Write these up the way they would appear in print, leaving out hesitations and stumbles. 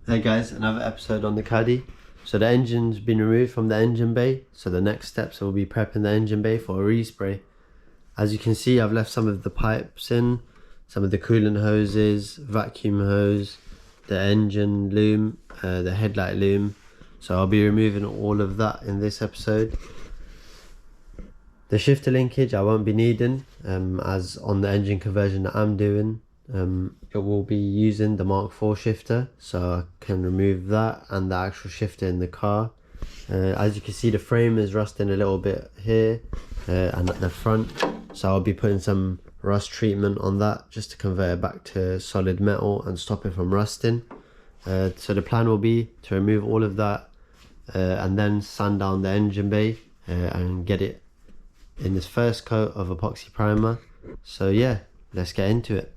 Hey guys, another episode on the Caddy. So the engine's been removed from the engine bay, so the next steps will be prepping the engine bay for a respray. As you can see, I've left some of the pipes in, some of the coolant hoses, vacuum hose, the engine loom, the headlight loom. So I'll be removing all of that in this episode. The shifter linkage I won't be needing, as on the engine conversion that I'm doing, it will be using the Mark IV shifter, so I can remove that and the actual shifter in the car. As you can see, the frame is rusting a little bit here and at the front, so I'll be putting some rust treatment on that just to convert it back to solid metal and stop it from rusting. So the plan will be to remove all of that and then sand down the engine bay and get it in this first coat of epoxy primer. So yeah, let's get into it.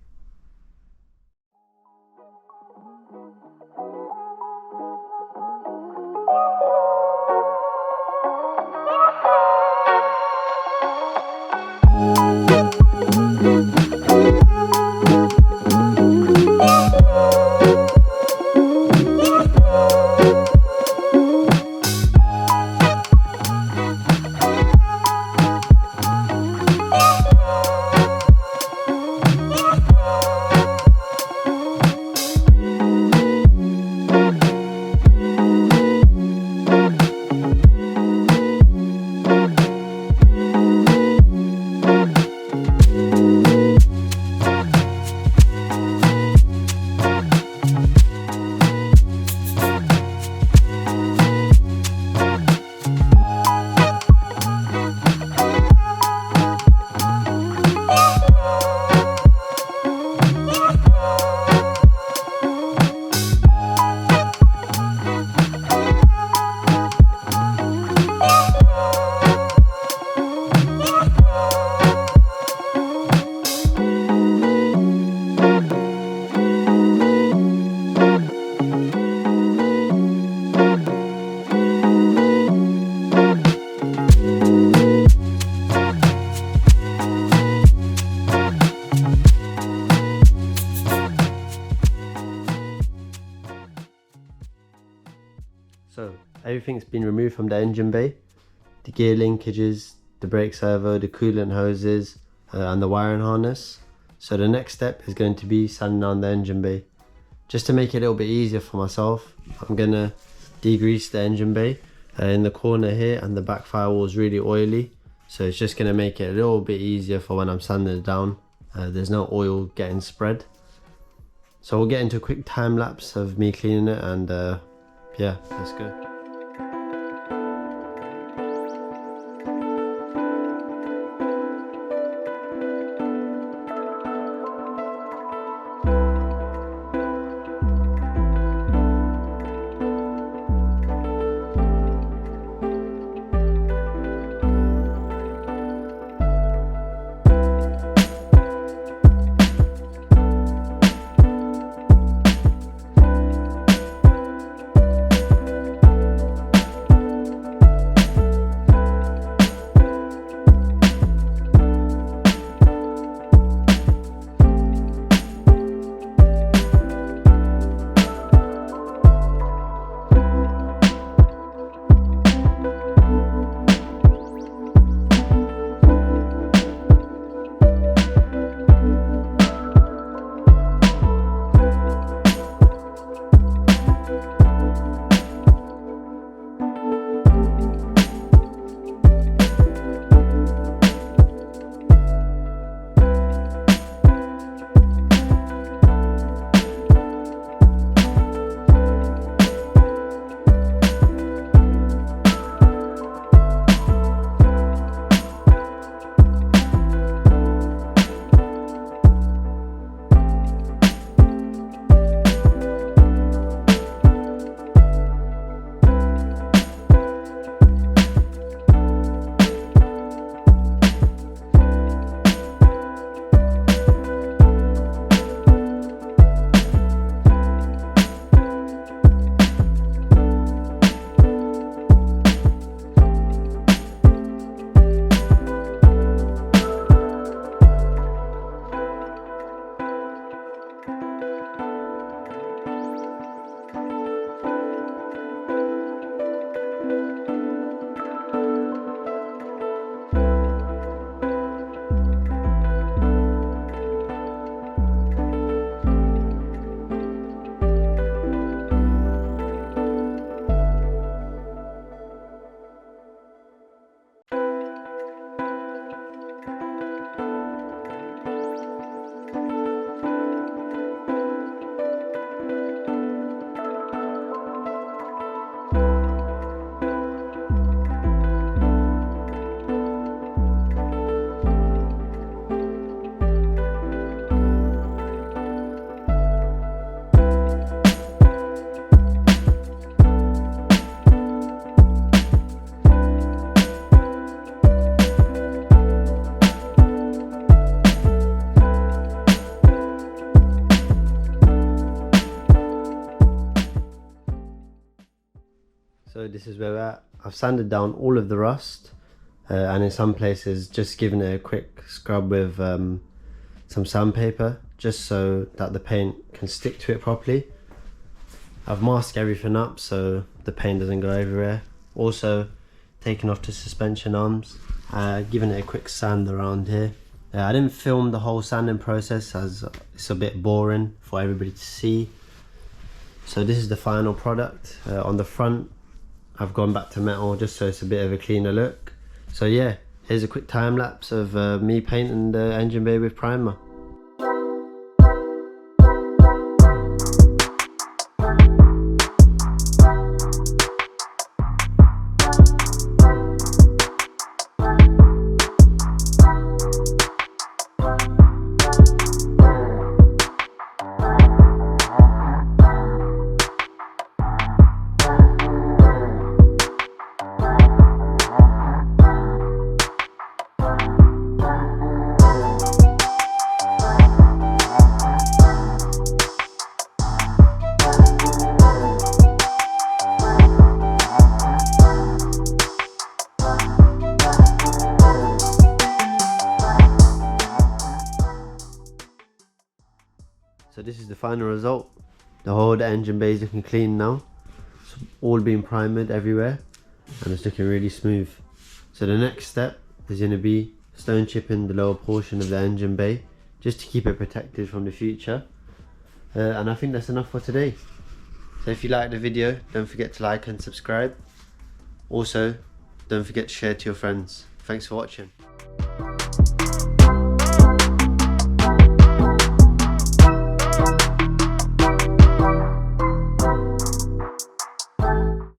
So everything's been removed from the engine bay, the gear linkages, the brake servo, the coolant hoses and the wiring harness. So the next step is going to be sanding down the engine bay. Just to make it a little bit easier for myself, I'm going to degrease the engine bay in the corner here, and the back firewall is really oily, so it's just going to make it a little bit easier for when I'm sanding it down. There's no oil getting spread. So we'll get into a quick time lapse of me cleaning it, and yeah, let's go. So this is where we're at. I've sanded down all of the rust and in some places just given it a quick scrub with some sandpaper just so that the paint can stick to it properly. I've masked everything up so the paint doesn't go everywhere. Also taken off the suspension arms, given it a quick sand around here. I didn't film the whole sanding process as it's a bit boring for everybody to see. So this is the final product. On the front I've gone back to metal just so it's a bit of a cleaner look. So yeah, here's a quick time lapse of me painting the engine bay with primer. So this is the final result. The whole engine bay is looking clean now. It's all been primered everywhere and it's looking really smooth. So the next step is going to be stone chipping the lower portion of the engine bay just to keep it protected from the future. And I think that's enough for today. So if you liked the video, don't forget to like and subscribe. Also, don't forget to share to your friends. Thanks for watching.